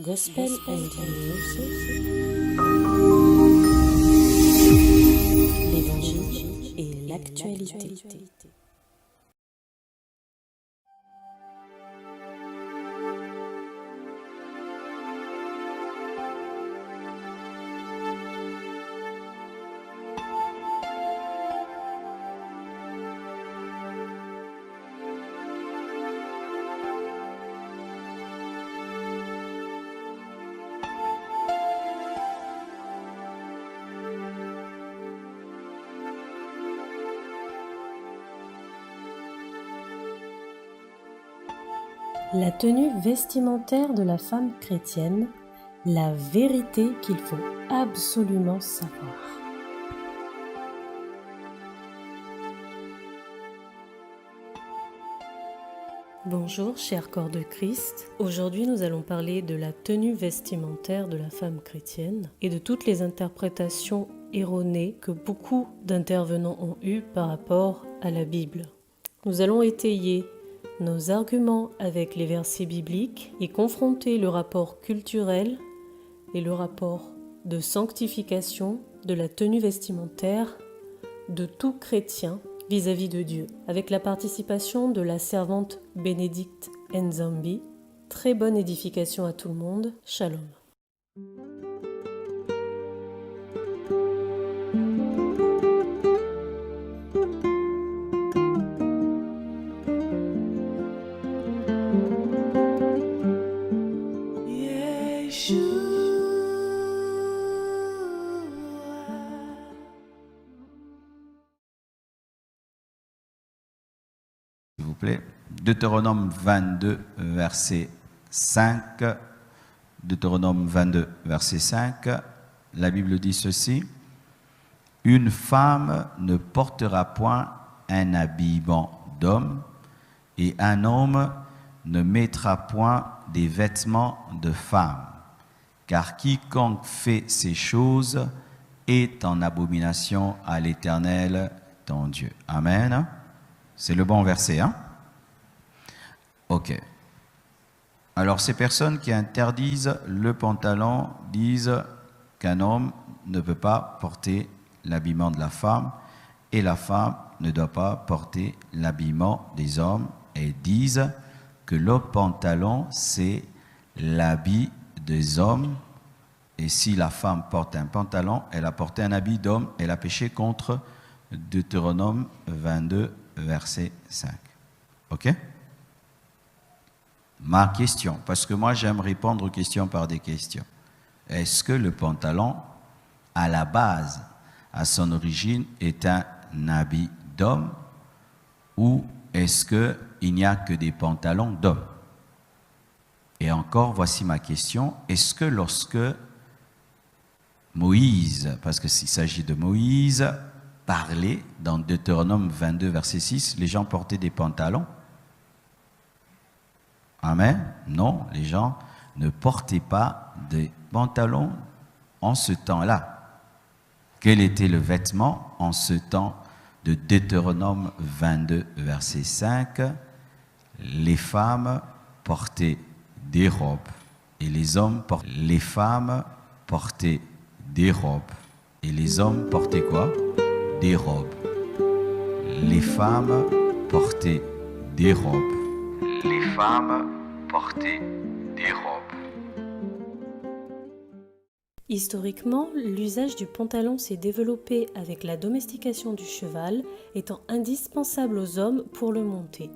Gospel and News, l'Évangile et l'actualité. La tenue vestimentaire de la femme chrétienne, la vérité qu'il faut absolument savoir. Bonjour, cher corps de Christ. Aujourd'hui, nous allons parler de la tenue vestimentaire de la femme chrétienne et de toutes les interprétations erronées que beaucoup d'intervenants ont eues par rapport à la Bible. Nous allons étayer nos arguments avec les versets bibliques et confronter le rapport culturel et le rapport de sanctification de la tenue vestimentaire de tout chrétien vis-à-vis de Dieu, avec la participation de la servante Bénédicte Nzambi. Très bonne édification à tout le monde. Shalom. S'il vous plaît. Deutéronome 22, verset 5. Deutéronome 22, verset 5. La Bible dit ceci. « Une femme ne portera point un habillement d'homme, et un homme ne mettra point des vêtements de femme, car quiconque fait ces choses est en abomination à l'Éternel, ton Dieu. » Amen. C'est le bon verset, hein? Ok. Alors, ces personnes qui interdisent le pantalon disent qu'un homme ne peut pas porter l'habillement de la femme et la femme ne doit pas porter l'habillement des hommes et disent que le pantalon, c'est l'habit des hommes et si la femme porte un pantalon, elle a porté un habit d'homme, elle a péché contre Deutéronome 22, verset 5. Ok? Ma question, parce que moi j'aime répondre aux questions par des questions. Est-ce que le pantalon, à la base, à son origine, est un habit d'homme ou est-ce qu'il n'y a que des pantalons d'hommes? Et encore, voici ma question. Est-ce que lorsque Moïse, parce qu'il s'agit de Moïse, parlait dans Deutéronome 22, verset 6, les gens portaient des pantalons? Amen? Non, les gens ne portaient pas des pantalons en ce temps-là. Quel était le vêtement en ce temps de Deutéronome 22, verset 5? Les femmes portaient des robes et les hommes portaient. Les femmes portaient des robes et les hommes portaient quoi? Des robes. Les femmes portaient des robes. Les femmes portaient des robes. Historiquement, l'usage du pantalon s'est développé avec la domestication du cheval, étant indispensable aux hommes pour le monter.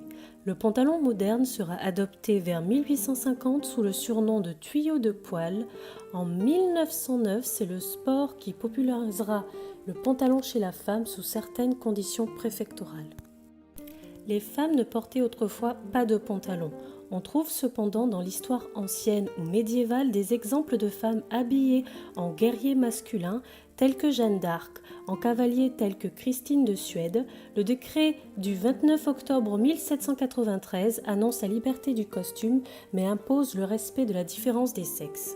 Le pantalon moderne sera adopté vers 1850 sous le surnom de tuyau de poil. En 1909, c'est le sport qui popularisera le pantalon chez la femme sous certaines conditions préfectorales. Les femmes ne portaient autrefois pas de pantalon. On trouve cependant dans l'histoire ancienne ou médiévale des exemples de femmes habillées en guerrier masculin tels que Jeanne d'Arc, en cavalier tels que Christine de Suède. Le décret du 29 octobre 1793 annonce la liberté du costume mais impose le respect de la différence des sexes.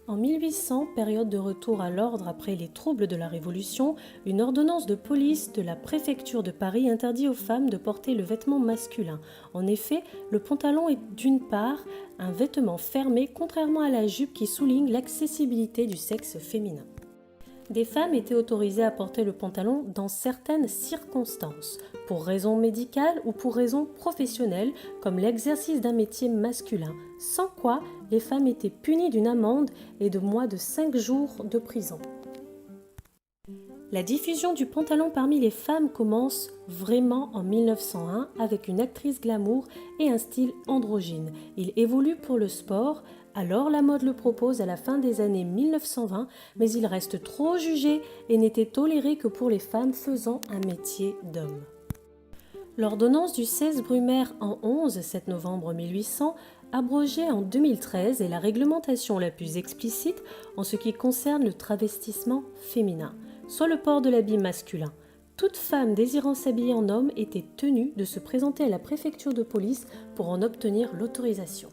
En 1800, période de retour à l'ordre après les troubles de la Révolution, une ordonnance de police de la préfecture de Paris interdit aux femmes de porter le vêtement masculin. En effet, le pantalon est d'une part un vêtement fermé, contrairement à la jupe qui souligne l'accessibilité du sexe féminin. Des femmes étaient autorisées à porter le pantalon dans certaines circonstances, pour raisons médicales ou pour raisons professionnelles, comme l'exercice d'un métier masculin, sans quoi les femmes étaient punies d'une amende et de moins de 5 jours de prison. La diffusion du pantalon parmi les femmes commence vraiment en 1901 avec une actrice glamour et un style androgyne. Il évolue pour le sport, alors la mode le propose à la fin des années 1920, mais il reste trop jugé et n'était toléré que pour les femmes faisant un métier d'homme. L'ordonnance du 16 Brumaire en 7 novembre 1800, abrogée en 2013, est la réglementation la plus explicite en ce qui concerne le travestissement féminin, soit le port de l'habit masculin. Toute femme désirant s'habiller en homme était tenue de se présenter à la préfecture de police pour en obtenir l'autorisation.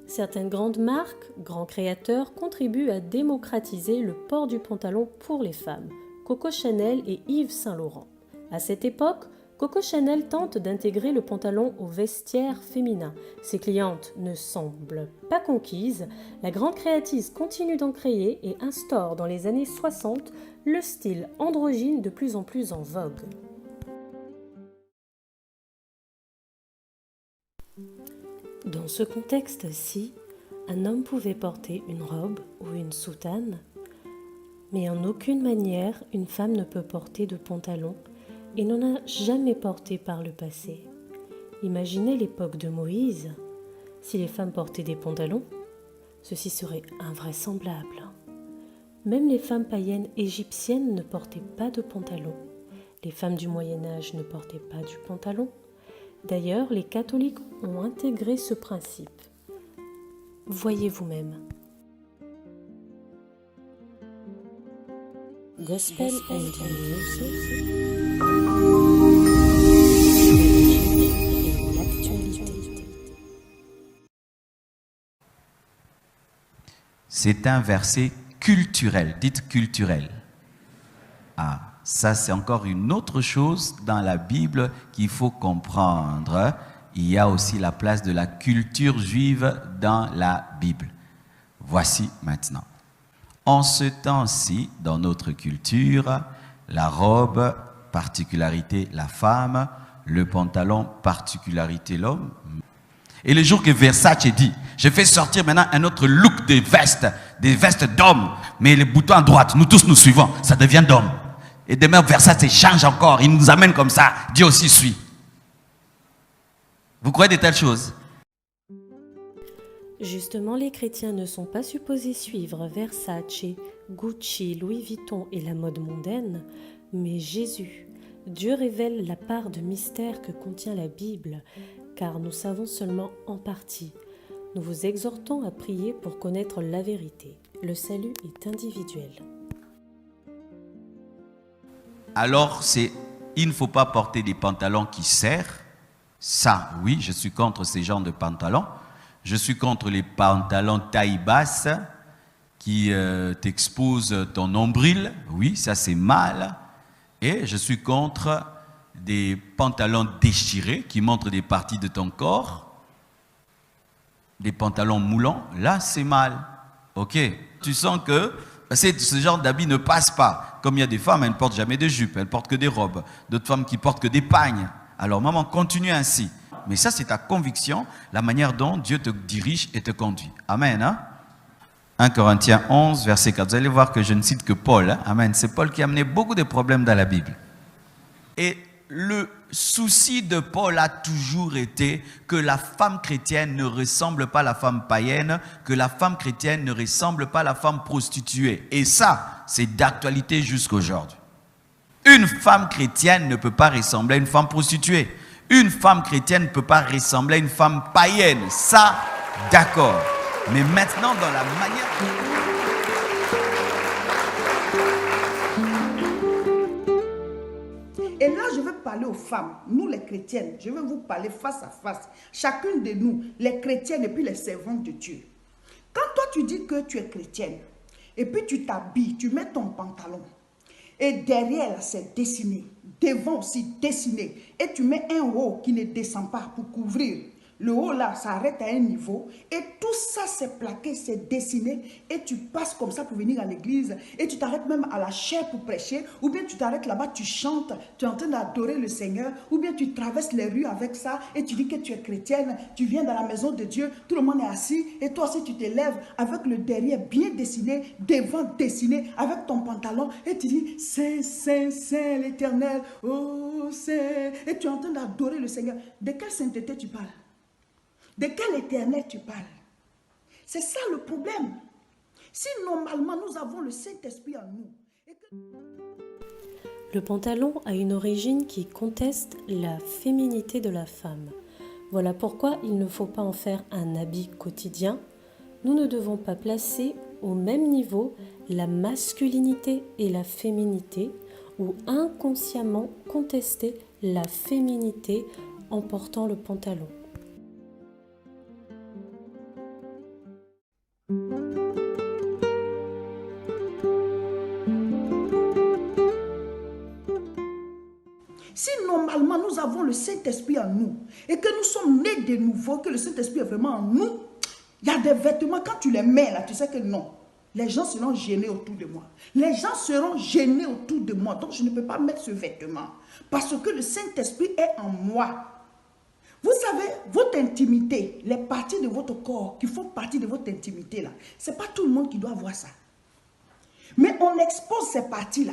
Certaines grandes marques, grands créateurs, contribuent à démocratiser le port du pantalon pour les femmes, Coco Chanel et Yves Saint Laurent. À cette époque, Coco Chanel tente d'intégrer le pantalon au vestiaire féminin. Ses clientes ne semblent pas conquises. La grande créatrice continue d'en créer et instaure dans les années 60 le style androgyne de plus en plus en vogue. Dans ce contexte-ci, un homme pouvait porter une robe ou une soutane, mais en aucune manière une femme ne peut porter de pantalon et n'en a jamais porté par le passé. Imaginez l'époque de Moïse. Si les femmes portaient des pantalons, ceci serait invraisemblable. Même les femmes païennes égyptiennes ne portaient pas de pantalon. Les femmes du Moyen-Âge ne portaient pas du pantalon. D'ailleurs, les catholiques ont intégré ce principe. Voyez vous-même. Gospel and Music. C'est un verset culturel. Dites culturel. Ah, ça c'est encore une autre chose dans la Bible qu'il faut comprendre. Il y a aussi la place de la culture juive dans la Bible. Voici maintenant. En ce temps-ci, dans notre culture, la robe, particularité la femme, le pantalon, particularité l'homme. Et le jour que Versace dit, je fais sortir maintenant un autre look des vestes d'hommes, mais les boutons à droite, nous tous nous suivons, ça devient d'homme. Et demain, Versace change encore, il nous amène comme ça, Dieu aussi suit. Vous croyez de telles choses? Justement, les chrétiens ne sont pas supposés suivre Versace, Gucci, Louis Vuitton et la mode mondaine, mais Jésus. Dieu révèle la part de mystère que contient la Bible, car nous savons seulement en partie. Nous vous exhortons à prier pour connaître la vérité. Le salut est individuel. Alors, il ne faut pas porter des pantalons qui serrent. Ça, oui, je suis contre ces genres de pantalons. Je suis contre les pantalons taille basse qui t'exposent ton nombril. Oui, ça c'est mal. Et je suis contre des pantalons déchirés qui montrent des parties de ton corps. Des pantalons moulants, là c'est mal. Ok, tu sens que ce genre d'habit ne passe pas. Comme il y a des femmes, elles ne portent jamais de jupe, elles portent que des robes. D'autres femmes qui portent que des pagnes. Alors maman, continue ainsi. Mais ça, c'est ta conviction, la manière dont Dieu te dirige et te conduit. Amen. Hein? 1 Corinthiens 11, verset 4. Vous allez voir que je ne cite que Paul. Hein? Amen. C'est Paul qui a amené beaucoup de problèmes dans la Bible. Et le souci de Paul a toujours été que la femme chrétienne ne ressemble pas à la femme païenne, que la femme chrétienne ne ressemble pas à la femme prostituée. Et ça, c'est d'actualité jusqu'aujourd'hui. Une femme chrétienne ne peut pas ressembler à une femme prostituée. Une femme chrétienne ne peut pas ressembler à une femme païenne. Ça, d'accord. Mais maintenant, dans la manière... Et là, je veux parler aux femmes, nous les chrétiennes. Je veux vous parler face à face. Chacune de nous, les chrétiennes et puis les servantes de Dieu. Quand toi, tu dis que tu es chrétienne, et puis tu t'habilles, tu mets ton pantalon, et derrière, c'est dessiné, devant aussi dessiné, et tu mets un haut qui ne descend pas pour couvrir. Le haut là, ça arrête à un niveau, et tout ça c'est plaqué, c'est dessiné, et tu passes comme ça pour venir à l'église, et tu t'arrêtes même à la chaire pour prêcher, ou bien tu t'arrêtes là-bas, tu chantes, tu es en train d'adorer le Seigneur, ou bien tu traverses les rues avec ça, et tu dis que tu es chrétienne, tu viens dans la maison de Dieu, tout le monde est assis, et toi aussi tu te lèves avec le derrière bien dessiné, devant dessiné, avec ton pantalon, et tu dis, Saint, Saint, Saint l'Éternel, oh Saint, et tu es en train d'adorer le Seigneur. De quelle sainteté tu parles? De quel éternel tu parles? C'est ça le problème. Si normalement nous avons le Saint-Esprit en nous. Le pantalon a une origine qui conteste la féminité de la femme. Voilà pourquoi il ne faut pas en faire un habit quotidien. Nous ne devons pas placer au même niveau la masculinité et la féminité ou inconsciemment contester la féminité en portant le pantalon. Si normalement nous avons le Saint-Esprit en nous et que nous sommes nés de nouveau, que le Saint-Esprit est vraiment en nous, il y a des vêtements, quand tu les mets là, tu sais que non. Les gens seront gênés autour de moi. Les gens seront gênés autour de moi. Donc je ne peux pas mettre ce vêtement parce que le Saint-Esprit est en moi. Vous savez, votre intimité, les parties de votre corps qui font partie de votre intimité là, ce n'est pas tout le monde qui doit voir ça. Mais on expose ces parties-là.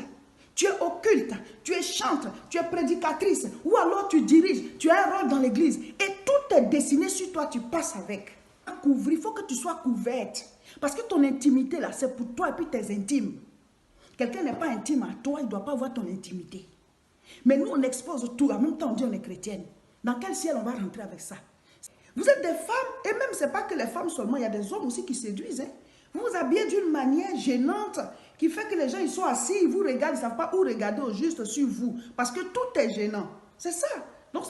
Tu es occulte, tu es chante, tu es prédicatrice, ou alors tu diriges, tu as un rôle dans l'église. Et tout est dessiné sur toi, tu passes avec. Il faut que tu sois couverte. Parce que ton intimité, là, c'est pour toi et puis tes intimes. Quelqu'un n'est pas intime à toi, il ne doit pas voir ton intimité. Mais nous, on expose tout. En même temps, on dit on est chrétienne. Dans quel ciel on va rentrer avec ça? Vous êtes des femmes, et même, ce n'est pas que les femmes seulement, il y a des hommes aussi qui séduisent. Hein. Vous vous habillez d'une manière gênante qui fait que les gens ils sont assis, ils vous regardent, ils ne savent pas où regarder au juste sur vous. Parce que tout est gênant. C'est ça. Donc,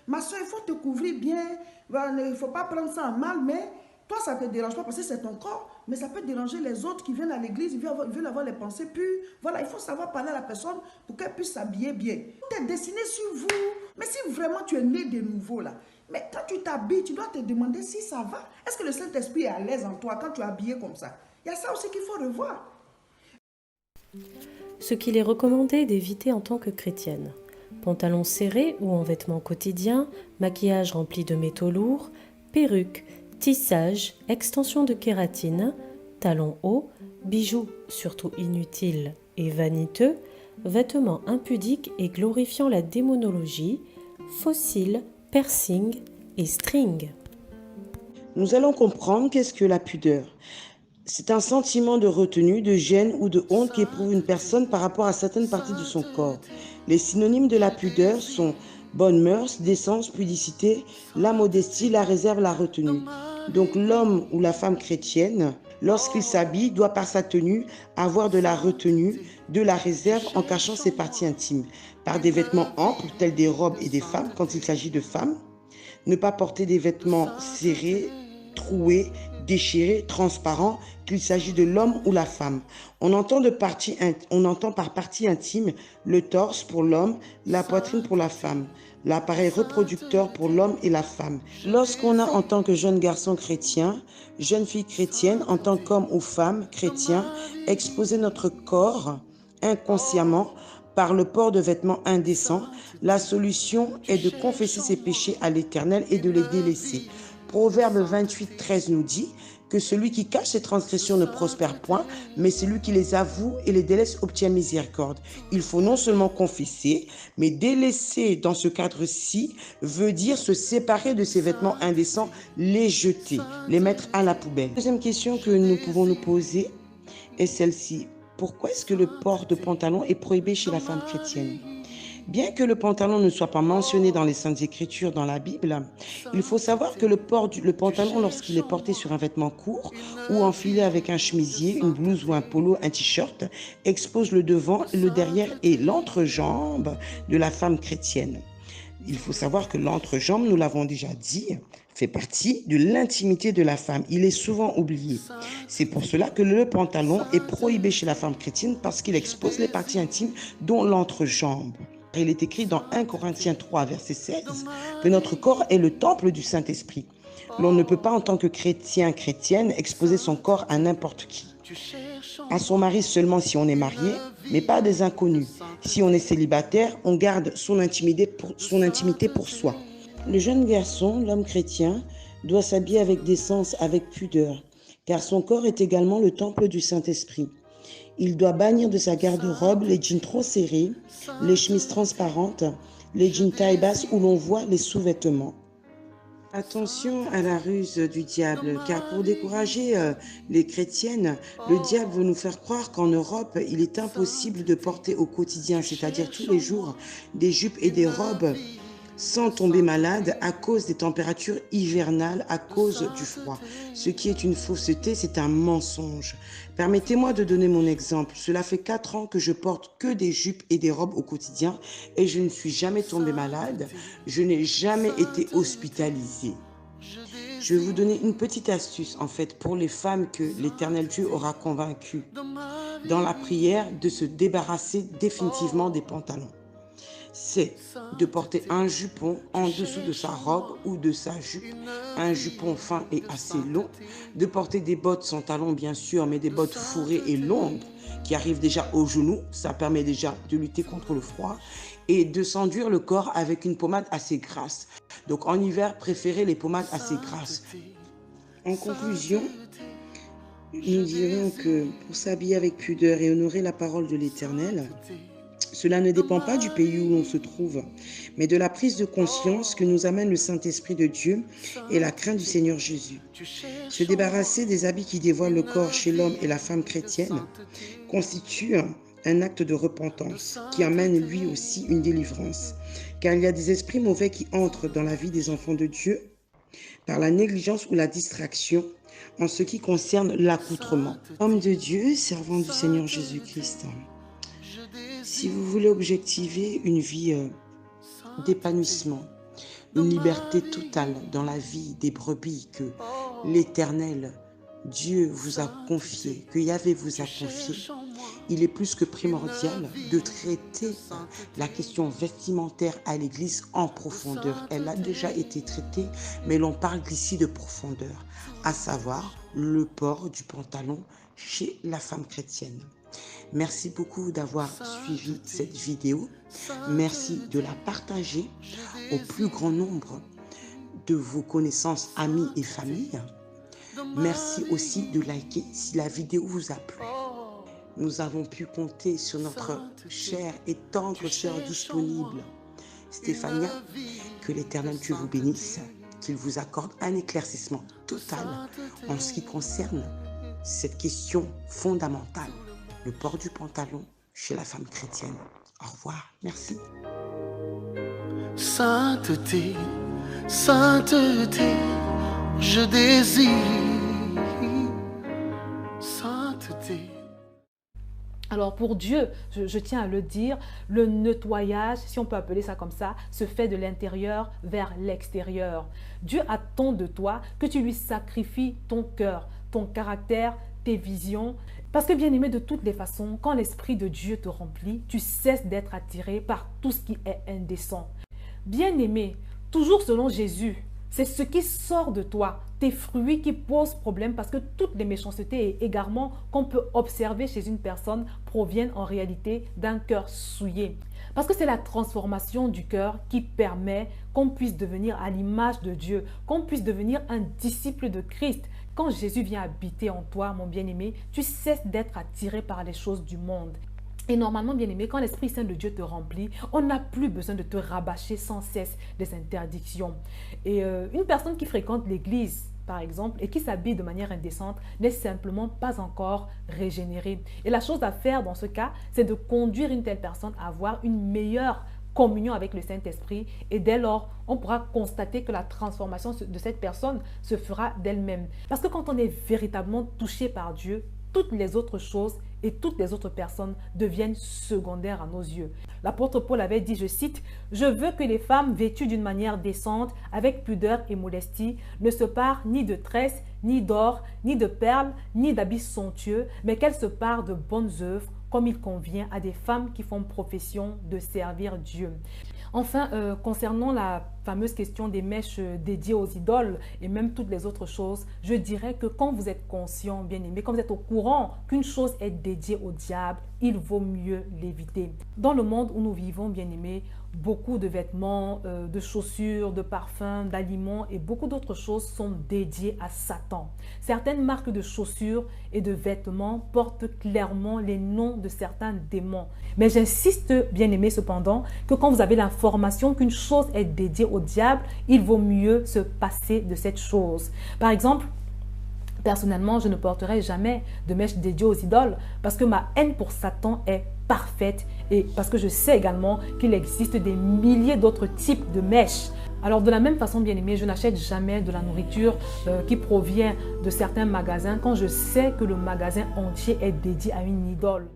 ma soeur, il faut te couvrir bien. Il ne faut pas prendre ça en mal, mais toi, ça ne te dérange pas parce que c'est ton corps. Mais ça peut déranger les autres qui viennent à l'église, ils veulent avoir les pensées pures. Voilà, il faut savoir parler à la personne pour qu'elle puisse s'habiller bien. Tout est dessiné sur vous. Mais si vraiment tu es né de nouveau là, mais quand tu t'habilles, tu dois te demander si ça va. Est-ce que le Saint-Esprit est à l'aise en toi quand tu es habillé comme ça? Il y a ça aussi qu'il faut revoir. Ce qu'il est recommandé d'éviter en tant que chrétienne. Pantalon serré ou en vêtements quotidiens, maquillage rempli de métaux lourds, perruque, tissage, extension de kératine, talons hauts, bijoux surtout inutiles et vaniteux, vêtements impudiques et glorifiant la démonologie, fossiles, piercing et string. Nous allons comprendre qu'est-ce que la pudeur. C'est un sentiment de retenue, de gêne ou de honte qu'éprouve une personne par rapport à certaines parties de son corps. Les synonymes de la pudeur sont bonnes mœurs, décence, pudicité, la modestie, la réserve, la retenue. Donc l'homme ou la femme chrétienne, lorsqu'il s'habille, doit par sa tenue avoir de la retenue, de la réserve en cachant ses parties intimes. Par des vêtements amples, tels des robes et des femmes, quand il s'agit de femmes. Ne pas porter des vêtements serrés, troués, déchirés, transparents, qu'il s'agit de l'homme ou la femme. On entend par partie intime le torse pour l'homme, la poitrine pour la femme, l'appareil reproducteur pour l'homme et la femme. Lorsqu'on a en tant que jeune garçon chrétien, jeune fille chrétienne, en tant qu'homme ou femme chrétien, exposé notre corps inconsciemment par le port de vêtements indécents, la solution est de confesser ses péchés à l'Éternel et de les délaisser. Proverbe 28, 13 nous dit que celui qui cache ses transgressions ne prospère point, mais celui qui les avoue et les délaisse obtient miséricorde. Il faut non seulement confesser, mais délaisser dans ce cadre-ci veut dire se séparer de ces vêtements indécents, les jeter, les mettre à la poubelle. Deuxième question que nous pouvons nous poser est celle-ci. Pourquoi est-ce que le port de pantalon est prohibé chez la femme chrétienne? Bien que le pantalon ne soit pas mentionné dans les Saintes Écritures, dans la Bible, il faut savoir que le pantalon, lorsqu'il est porté sur un vêtement court ou enfilé avec un chemisier, une blouse ou un polo, un t-shirt, expose le devant, le derrière et l'entrejambe de la femme chrétienne. Il faut savoir que l'entrejambe, nous l'avons déjà dit, fait partie de l'intimité de la femme. Il est souvent oublié. C'est pour cela que le pantalon est prohibé chez la femme chrétienne parce qu'il expose les parties intimes dont l'entrejambe. Il est écrit dans 1 Corinthiens 3, verset 16, que notre corps est le temple du Saint-Esprit. L'on ne peut pas, en tant que chrétien, chrétienne, exposer son corps à n'importe qui. À son mari seulement si on est marié, mais pas à des inconnus. Si on est célibataire, on garde son intimité pour soi. Le jeune garçon, l'homme chrétien, doit s'habiller avec décence, avec pudeur, car son corps est également le temple du Saint-Esprit. Il doit bannir de sa garde-robe les jeans trop serrés, les chemises transparentes, les jeans taille-basse où l'on voit les sous-vêtements. Attention à la ruse du diable, car pour décourager les chrétiennes, le diable veut nous faire croire qu'en Europe, il est impossible de porter au quotidien, c'est-à-dire tous les jours, des jupes et des robes sans tomber malade à cause des températures hivernales, à cause du froid. Ce qui est une fausseté, c'est un mensonge. Permettez-moi de donner mon exemple. Cela fait 4 ans que je porte que des jupes et des robes au quotidien et je ne suis jamais tombée malade. Je n'ai jamais été hospitalisée. Je vais vous donner une petite astuce en fait pour les femmes que l'Éternel Dieu aura convaincues dans la prière de se débarrasser définitivement des pantalons. C'est de porter un jupon en dessous de sa robe ou de sa jupe, un jupon fin et assez long, de porter des bottes sans talons bien sûr, mais des bottes fourrées et longues qui arrivent déjà aux genoux, ça permet déjà de lutter contre le froid, et de s'enduire le corps avec une pommade assez grasse. Donc en hiver, préférez les pommades assez grasses. En conclusion, nous dirons que pour s'habiller avec pudeur et honorer la parole de l'Éternel, cela ne dépend pas du pays où l'on se trouve, mais de la prise de conscience que nous amène le Saint-Esprit de Dieu et la crainte du Seigneur Jésus. Se débarrasser des habits qui dévoilent le corps chez l'homme et la femme chrétienne constitue un acte de repentance qui amène lui aussi une délivrance, car il y a des esprits mauvais qui entrent dans la vie des enfants de Dieu par la négligence ou la distraction en ce qui concerne l'accoutrement. Homme de Dieu, servant du Seigneur Jésus-Christ, si vous voulez objectiver une vie d'épanouissement, une liberté totale dans la vie des brebis que l'Éternel Dieu vous a confié, que Yahvé vous a confié, il est plus que primordial de traiter la question vestimentaire à l'Église en profondeur. Elle a déjà été traitée, mais l'on parle ici de profondeur, à savoir le port du pantalon chez la femme chrétienne. Merci beaucoup d'avoir suivi cette vidéo. Merci de la partager au plus grand nombre de vos connaissances, amis et familles. Merci aussi de liker si la vidéo vous a plu. Nous avons pu compter sur notre chère et tendre sœur disponible, Stéphania. Que l'Éternel Dieu vous bénisse, qu'il vous accorde un éclaircissement total en ce qui concerne cette question fondamentale, le port du pantalon chez la femme chrétienne. Au revoir, merci. Sainteté, sainteté, je désire sainteté. Alors pour Dieu, je tiens à le dire, le nettoyage, si on peut appeler ça comme ça, se fait de l'intérieur vers l'extérieur. Dieu attend de toi que tu lui sacrifies ton cœur, ton caractère, tes visions. Parce que bien aimé, de toutes les façons, quand l'Esprit de Dieu te remplit, tu cesses d'être attiré par tout ce qui est indécent. Bien aimé, toujours selon Jésus, c'est ce qui sort de toi, tes fruits qui posent problème, parce que toutes les méchancetés et égarements qu'on peut observer chez une personne proviennent en réalité d'un cœur souillé. Parce que c'est la transformation du cœur qui permet qu'on puisse devenir à l'image de Dieu, qu'on puisse devenir un disciple de Christ. Quand Jésus vient habiter en toi, mon bien-aimé, tu cesses d'être attiré par les choses du monde. Et normalement, bien-aimé, quand l'Esprit Saint de Dieu te remplit, on n'a plus besoin de te rabâcher sans cesse des interdictions. Et une personne qui fréquente l'église, par exemple, et qui s'habille de manière indécente, n'est simplement pas encore régénérée. Et la chose à faire dans ce cas, c'est de conduire une telle personne à avoir une meilleure communion avec le Saint-Esprit, et dès lors, on pourra constater que la transformation de cette personne se fera d'elle-même. Parce que quand on est véritablement touché par Dieu, toutes les autres choses et toutes les autres personnes deviennent secondaires à nos yeux. L'apôtre Paul avait dit, je cite, « Je veux que les femmes vêtues d'une manière décente, avec pudeur et modestie, ne se parent ni de tresses, ni d'or, ni de perles, ni d'habits somptueux, mais qu'elles se parent de bonnes œuvres, comme il convient à des femmes qui font profession de servir Dieu. » Enfin, concernant la fameuse question des mèches dédiées aux idoles et même toutes les autres choses, je dirais que quand vous êtes conscient, bien aimé, quand vous êtes au courant qu'une chose est dédiée au diable, il vaut mieux l'éviter. Dans le monde où nous vivons, bien aimé, beaucoup de vêtements, de chaussures, de parfums, d'aliments et beaucoup d'autres choses sont dédiées à Satan. Certaines marques de chaussures et de vêtements portent clairement les noms de certains démons. Mais j'insiste, bien aimé, cependant, que quand vous avez l'information qu'une chose est dédiée au diable, il vaut mieux se passer de cette chose. Par exemple, personnellement, je ne porterai jamais de mèche dédiée aux idoles parce que ma haine pour Satan est parfaite et parce que je sais également qu'il existe des milliers d'autres types de mèches. Alors de la même façon, bien aimé, je n'achète jamais de la nourriture qui provient de certains magasins quand je sais que le magasin entier est dédié à une idole.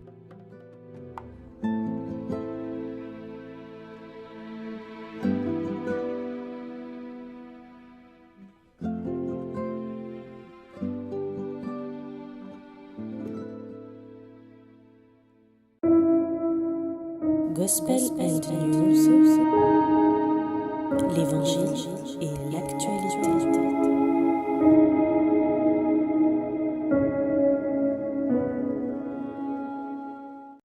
Gospel and News, l'Évangile et l'actualité.